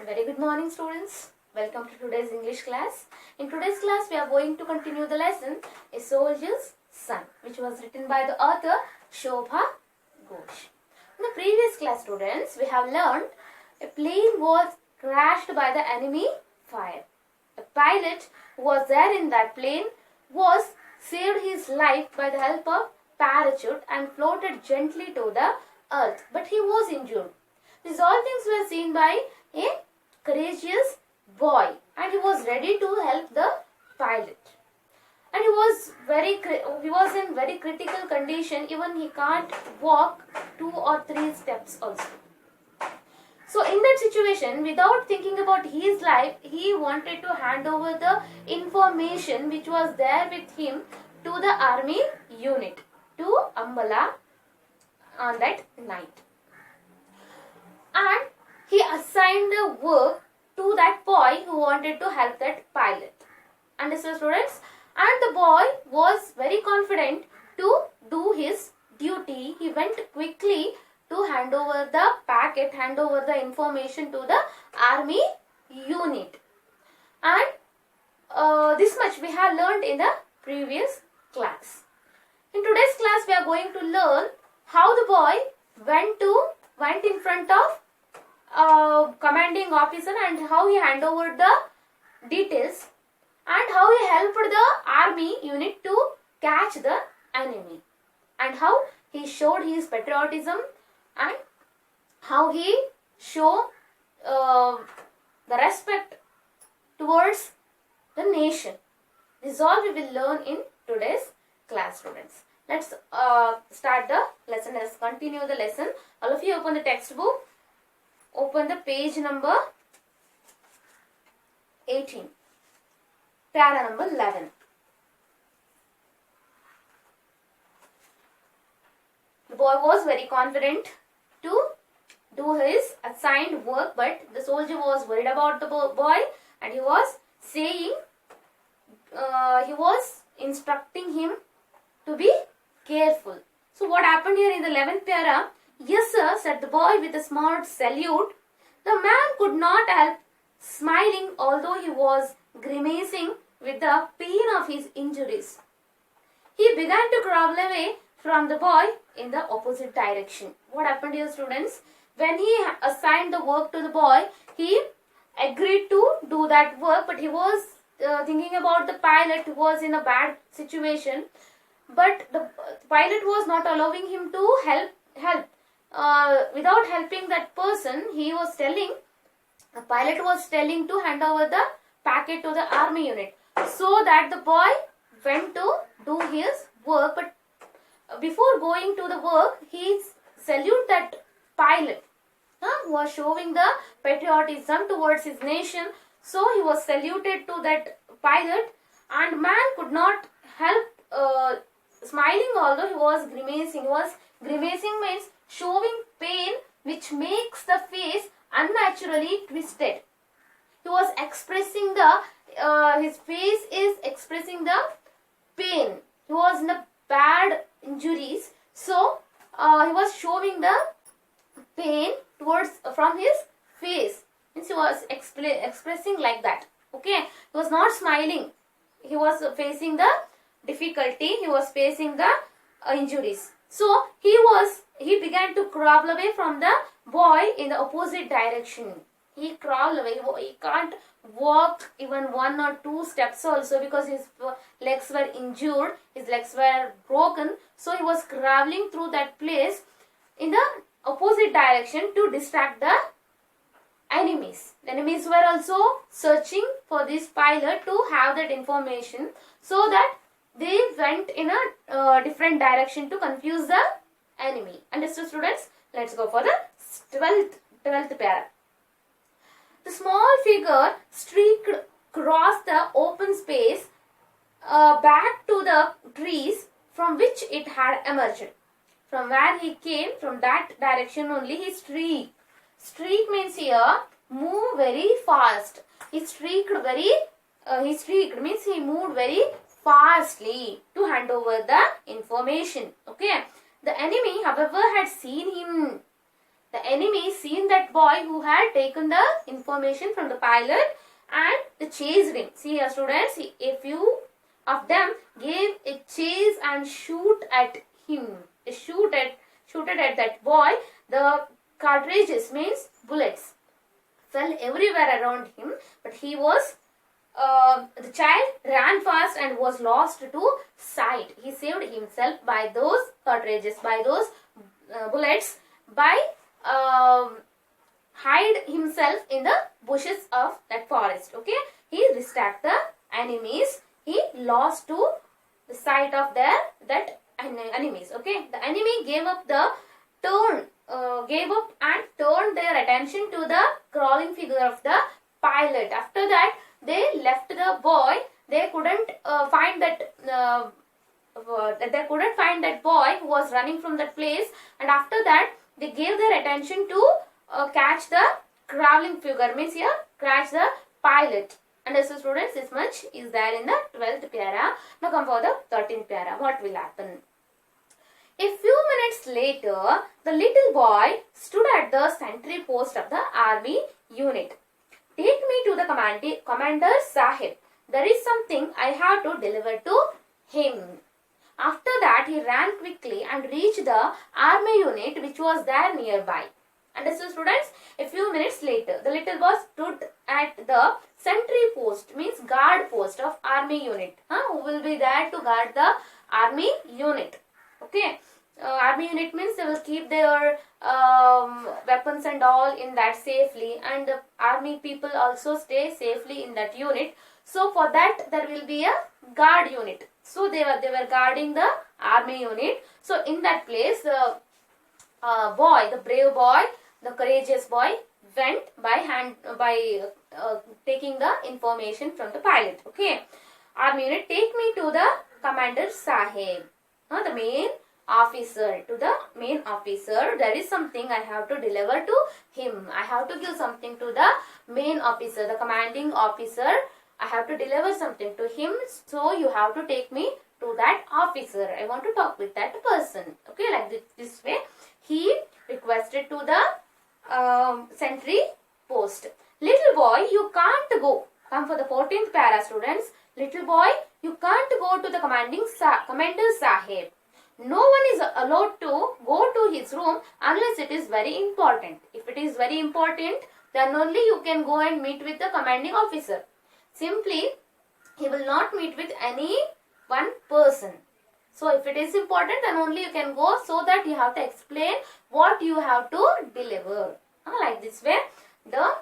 Very good morning, students. Welcome to today's English class. In today's class, we are going to continue the lesson A Soldier's Son, which was written by the author Shobha Ghosh. In the previous class, students, we have learned a plane was crashed by the enemy fire. A pilot who was there in that plane was saved his life by the help of parachute and floated gently to the earth, but he was injured. These all things were seen by a courageous boy, and he was ready to help the pilot. And he was in very critical condition. Even he can't walk 2 or 3 steps also. So in that situation, without thinking about his life, he wanted to hand over the information which was there with him to the army unit, to Ambala on that night. And he assigned the work to that boy who wanted to help that pilot. Understood, students? And the boy was very confident to do his duty. He went quickly to hand over the packet, hand over the information to the army unit. And this much we have learned in the previous class. In today's class, we are going to learn how the boy went in front of commanding officer and how he hand over the details and how he helped the army unit to catch the enemy, and how he showed his patriotism and how he showed the respect towards the nation. This is all we will learn in today's class, students. Let's start the lesson. Let's continue the lesson. All of you open the textbook. Open the page number 18. Para number 11. The boy was very confident to do his assigned work, but the soldier was worried about the boy, and he was saying, he was instructing him to be careful. So what happened here in the 11th para? Yes, sir, said the boy with a smart salute. The man could not help smiling, although he was grimacing with the pain of his injuries. He began to crawl away from the boy in the opposite direction. What happened here, students? When he assigned the work to the boy, he agreed to do that work, but he was thinking about the pilot who was in a bad situation. But the pilot was not allowing him to help. Without helping that person, the pilot was telling to hand over the packet to the army unit, so that the boy went to do his work. But before going to the work, he saluted that pilot who was showing the patriotism towards his nation. So he was saluted to that pilot, and man could not help smiling, although he was grimacing. Grimacing means showing pain, which makes the face unnaturally twisted. He was expressing his face is expressing the pain. He was in the bad injuries, so he was showing the pain from his face. Means he was expressing like that. Okay, he was not smiling. He was facing the difficulty. He was facing the injuries. So he began to crawl away from the boy in the opposite direction. He crawled away. He can't walk even 1 or 2 steps also, because his legs were injured. His legs were broken. So he was crawling through that place in the opposite direction to distract the enemies. The enemies were also searching for this pilot to have that information, so that they went in a different direction to confuse the enemy. Understood, students? Let's go for the 12th para. The small figure streaked across the open space back to the trees from which it had emerged. From where he came, from that direction only, he streaked. Streak means here move very fast. He streaked means he moved very fastly to hand over the information. Okay. The enemy, however, had seen him The enemy seen that boy who had taken the information from the pilot and they chased him. See here students, a few of them gave a chase and shoot at him. They shooted at that boy. The cartridges means bullets fell everywhere around him, but he was the child ran fast and was lost to sight. He saved himself by those cartridges, by those bullets, by hide himself in the bushes of that forest. Okay, he distracted the enemies. He lost to the sight of that enemies. Okay, the enemy gave up and turned their attention to the crawling figure of the pilot. After that, they left the boy. They couldn't find that. They couldn't find that boy who was running from that place. And after that, they gave their attention to catch the crawling figure. Means here, catch the pilot. And so students, this much is there in the 12th para. Now come for the 13th para. What will happen? A few minutes later, the little boy stood at the sentry post of the army unit. Take me to the commander Sahib. There is something I have to deliver to him. After that, he ran quickly and reached the army unit which was there nearby. Understood students? A few minutes later, the little boy stood at the sentry post, means guard post of army unit. Who will be there to guard the army unit? Okay. Army unit means they will keep their weapons and all in that safely, and the army people also stay safely in that unit. So for that there will be a guard unit. So they were guarding the army unit. So in that place, the boy, the brave boy, the courageous boy went by taking the information from the pilot. Okay, army unit, take me to the commander Sahib, the main officer. To the main officer, there is something I have to deliver to him. I have to give something to the main officer, the commanding officer. I have to deliver something to him, so you have to take me to that officer. I want to talk with that person. Okay, like this way he requested to the sentry post. Little boy, you can't go. Come for the 14th para students. Little boy, you can't go to the commander Sahib. No one is allowed to go to his room unless it is very important. If it is very important, then only you can go and meet with the commanding officer. Simply, he will not meet with any one person. So if it is important, then only you can go, so that you have to explain what you have to deliver. Like this way, the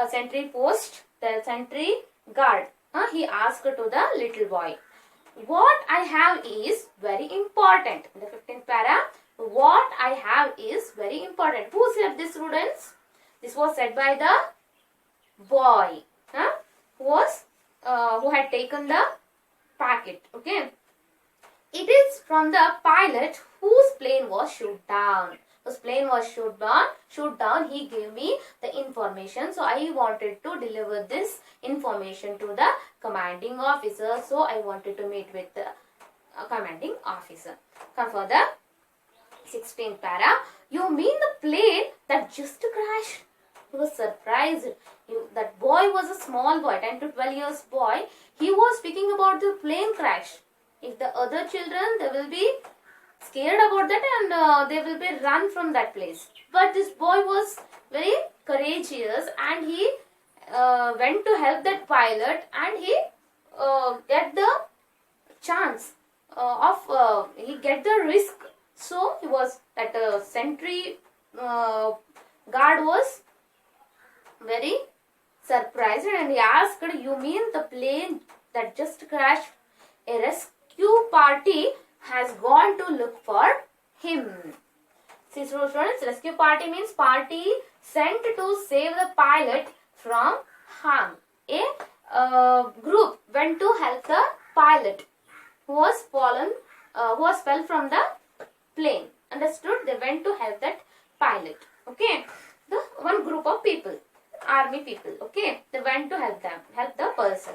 sentry post, the sentry guard, he asked to the little boy, what I have is very important. In the 15th para, what I have is very important. Who said this, students? This was said by the boy, who had taken the packet. Okay, it is from the pilot whose plane was shot down. Whose plane was shot down. He gave me the information, so I wanted to deliver this information to the commanding officer. So I wanted to meet with the commanding officer. Come for the 16th para. You mean the plane that just crashed? He was surprised. That boy was a small boy, 10 to 12 years boy. He was speaking about the plane crash. If the other children, they will be scared about that and they will be run from that place. But this boy was very courageous and he went to help that pilot, and he get the chance he get the risk. So he was that sentry guard was very surprised, and he asked, you mean the plane that just crashed? A rescue party has gone to look for him. See students, rescue party means party sent to save the pilot from harm. A group went to help the pilot who fell from the plane. Understood? They went to help that pilot. Okay, the one group of people, army people. Okay, they went to help the person.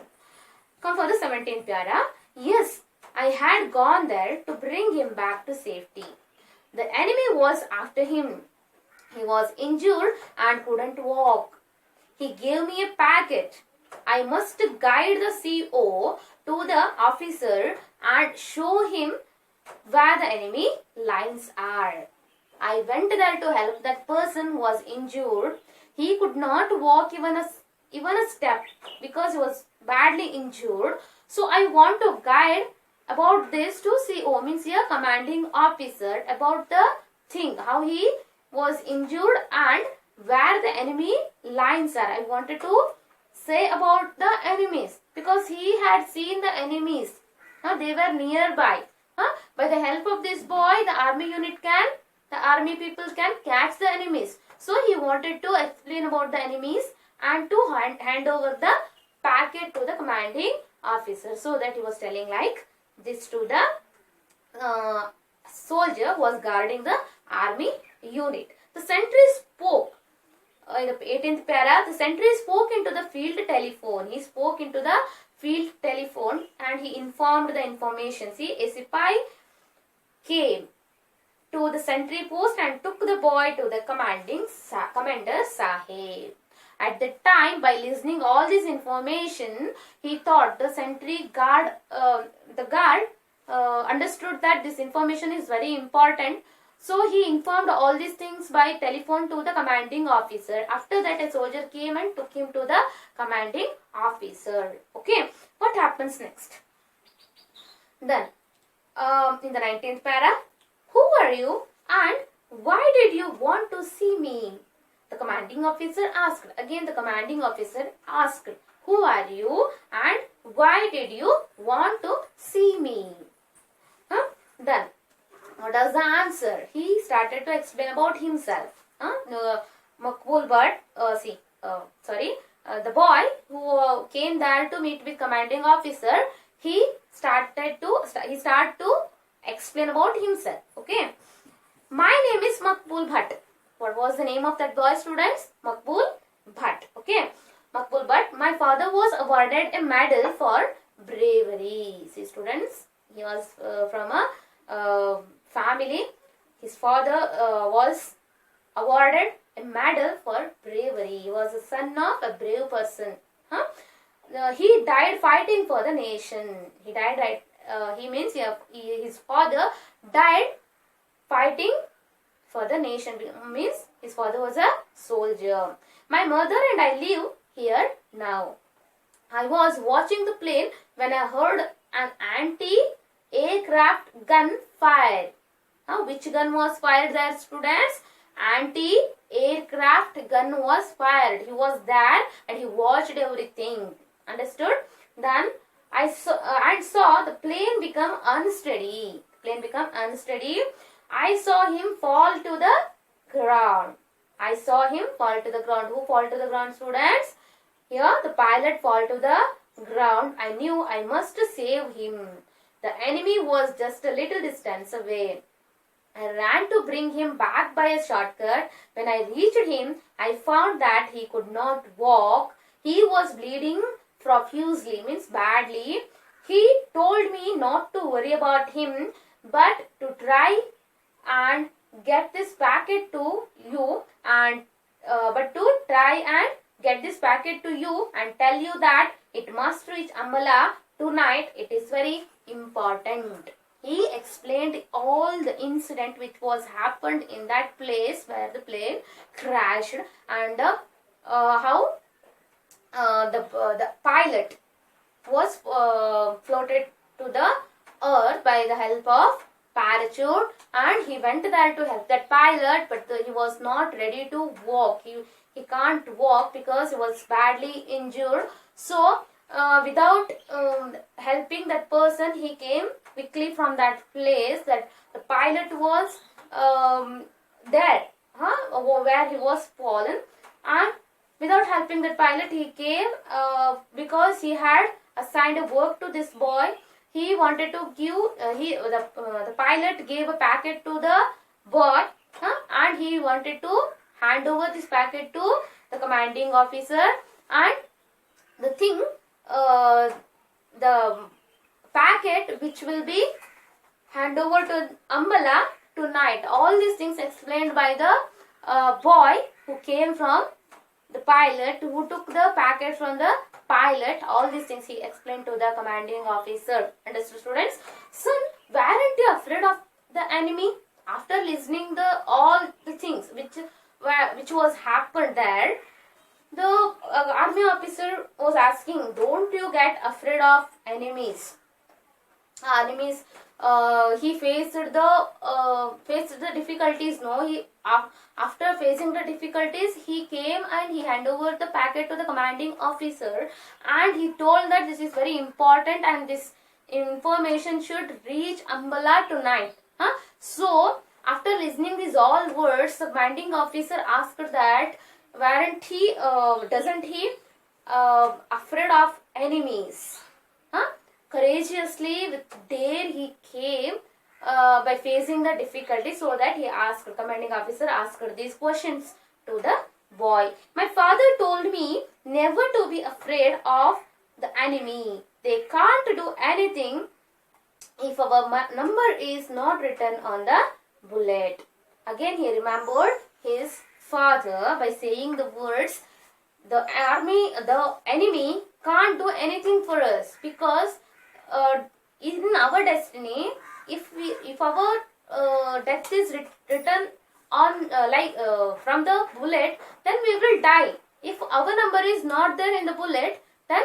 Come for the 17th para. Yes, I had gone there to bring him back to safety. The enemy was after him. He was injured and couldn't walk. He gave me a packet. I must guide the CO to the officer and show him where the enemy lines are. I went there to help that person who was injured. He could not walk even a step because he was badly injured. So I want to guide about this to CO, means here commanding officer, about the thing, how he was injured and where the enemy lines are. I wanted to say about the enemies because he had seen the enemies. They were nearby. By the help of this boy, the army people can catch the enemies. So he wanted to explain about the enemies and to hand over the packet to the commanding officer. So that he was telling like this to the soldier who was guarding the army unit. The sentry spoke. In the 18th para, the sentry spoke into the field telephone. He spoke into the field telephone and he informed the information. See, a Sipai came to the sentry post and took the boy to the commander Sahib. At the time, by listening all this information, he thought the sentry guard, understood that this information is very important. So he informed all these things by telephone to the commanding officer. After that, a soldier came and took him to the commanding officer. Okay, what happens next? Then, in the 19th para, who are you and why did you want to see me? The commanding officer asked. Again, the commanding officer asked, who are you and why did you want to see me? Then, what was the answer? He started to explain about himself. Makbul Bhatt, the boy who came there to meet with commanding officer, he started to explain about himself. Okay. My name is Makbul Bhatt. What was the name of that boy, students? Makbul Bhatt. Okay. Makbul Bhatt. My father was awarded a medal for bravery. See, students, he was from a family. His father was awarded a medal for bravery. He was the son of a brave person. He died fighting for the nation. He died right. He means his father died fighting for the nation. Means his father was a soldier. My mother and I live here now. I was watching the plane when I heard an anti-aircraft gun fire. Which gun was fired there, students? Anti-aircraft gun was fired. He was there and he watched everything. Understood? Then I saw the plane become unsteady. I saw him fall to the ground. Who fall to the ground, students? Here the pilot fall to the ground. I knew I must save him. The enemy was just a little distance away. I ran to bring him back by a shortcut. When I reached him, I found that he could not walk. He was bleeding profusely, means badly. He told me not to worry about him, but to try and get this packet to you and tell you that it must reach Ambala tonight. It is very important. He explained all the incident which was happened in that place where the plane crashed and how the pilot was floated to the earth by the help of parachute, and he went there to help that pilot, but he was not ready to walk. He can't walk because he was badly injured. So without helping that person, he came quickly from that place that the pilot was there, where he was fallen, and without helping that pilot, he came because he had assigned a work to this boy. He wanted to give the pilot gave a packet to the boy, and he wanted to hand over this packet to the commanding officer, and the thing the packet which will be hand over to Ambala tonight. All these things explained by the boy who came from the pilot, who took the packet from the pilot. All these things he explained to the commanding officer. Understood, students? Son, weren't you afraid of the enemy? After listening the all the things which was happened there, the army officer was asking, don't you get afraid of enemies? Enemies. He faced the difficulties. No, after facing the difficulties, he came and he handed over the packet to the commanding officer, and he told that this is very important and this information should reach Ambala tonight. So after listening these all words, the commanding officer asked that doesn't he afraid of enemies? Courageously with dare he came by facing the difficulty, so that he asked, commanding officer asked these questions to the boy. My father told me never to be afraid of the enemy. They can't do anything if our number is not written on the bullet. Again he remembered his father by saying the words, the enemy can't do anything for us, because in our destiny, if our death is written on from the bullet, then we will die. If our number is not there in the bullet, then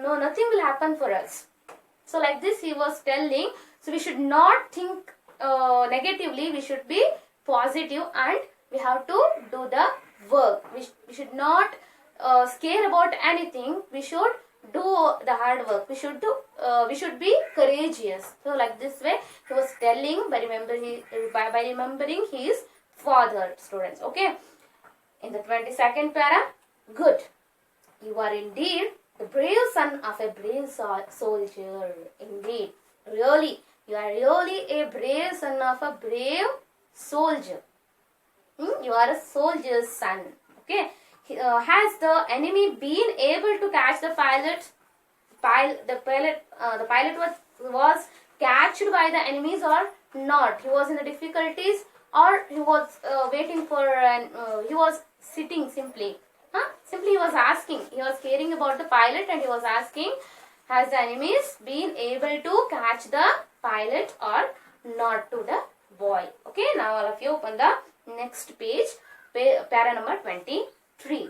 nothing will happen for us. So like this he was telling. So we should not think negatively. We should be positive and we have to do the work. We should not scare about anything. We should do the hard work. We should be courageous. So like this way he was telling by remembering his father, students. Okay, in the 22nd para, good, you are indeed the brave son of a brave soldier. Indeed, really, you are really a brave son of a brave soldier. You are a soldier's son. Okay. Has the enemy been able to catch the pilot? The pilot was catched by the enemies or not? He was in the difficulties, or he was waiting for he was sitting simply. Simply he was asking. He was caring about the pilot and he was asking, has the enemies been able to catch the pilot or not, to the boy. Okay, now all of you open the next page, para number 23.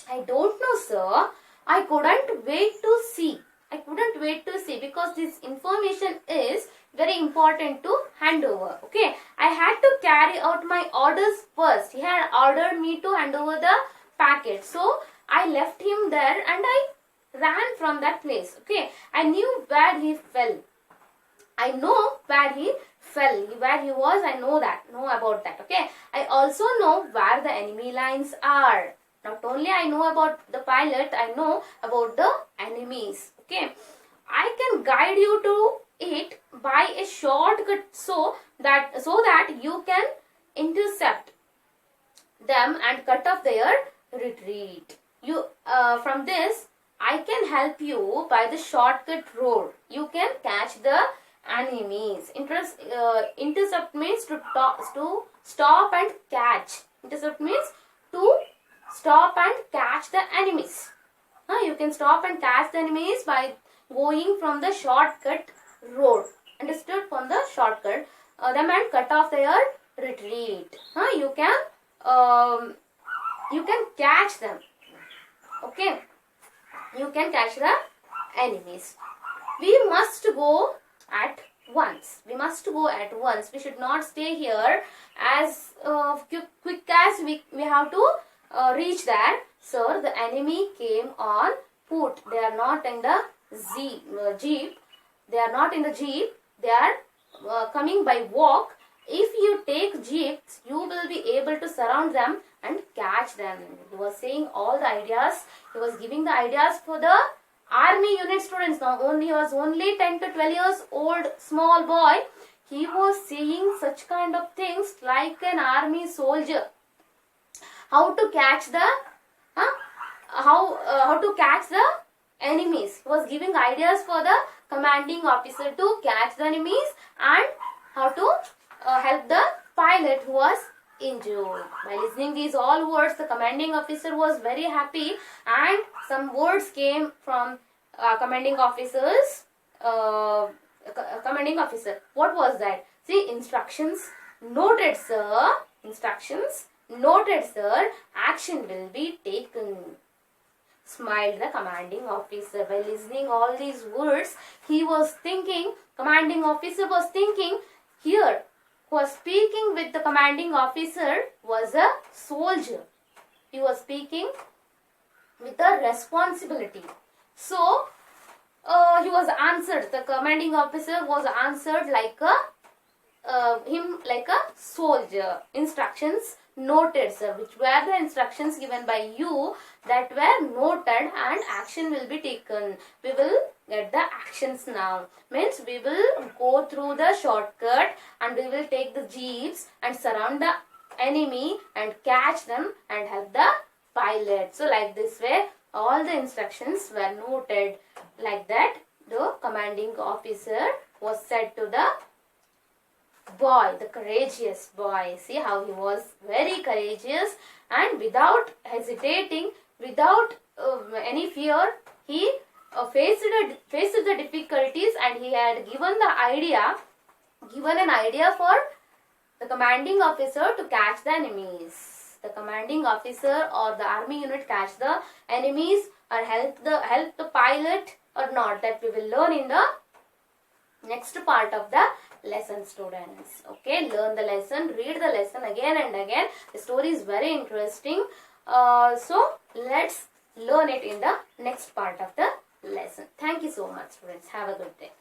I don't know, sir. I couldn't wait to see. Because this information is very important to hand over. Okay, I had to carry out my orders first. He had ordered me to hand over the packet. So I left him there and I ran from that place. Okay, I knew where he fell. I know where he fell. Where he was, I know about that. Okay, I also know where the enemy lines are. Not only I know about the pilot, I know about the enemies. Okay, I can guide you to it by a shortcut so that you can intercept them and cut off their retreat. From this, I can help you by the shortcut road. You can catch the enemies. Intercept means to stop and catch. Intercept means to stop and catch the enemies. You can stop and catch the enemies by going from the shortcut road. Understood? From the shortcut them and cut off their retreat. You can catch them. Okay, you can catch the enemies. We must go at once. We should not stay here as quick as we have to reach there. Sir, the enemy came on foot. They are not in the jeep. They are not in the jeep. They are coming by walk. If you take jeeps, you will be able to surround them and catch them. He was saying all the ideas. He was giving the ideas for the army unit students. Now he was only 10 to 12 years old, small boy. He was saying such kind of things like an army soldier. How to catch the how to catch the enemies. He was giving ideas for the commanding officer to catch the enemies and how to help the pilot who was injured. By listening these all words, the commanding officer was very happy, and some words came from commanding officer's commanding officer. What was that? See, instructions. Noted, sir. Instructions. Noted, sir. Action will be taken. Smiled the commanding officer. By listening all these words, he was thinking, commanding officer was thinking, here, who was speaking with the commanding officer was a soldier. He was speaking with a responsibility. So, he was answered. The commanding officer was answered like a soldier. Instructions noted, sir, which were the instructions given by you that were noted, and action will be taken. We will get the actions now. Means we will go through the shortcut and we will take the jeeps and surround the enemy and catch them and help the pilot. So like this way, all the instructions were noted. Like that, the commanding officer was said to the boy, the courageous boy. See how he was very courageous, and without hesitating, without any fear, he faced the difficulties, and he had given an idea for the commanding officer to catch the enemies. The commanding officer or the army unit catch the enemies or help the pilot or not, that we will learn in the next part of the lesson, students. Okay, learn the lesson, read the lesson again and again. The story is very interesting. So let's learn it in the next part of the lesson. Thank you so much, students. Have a good day.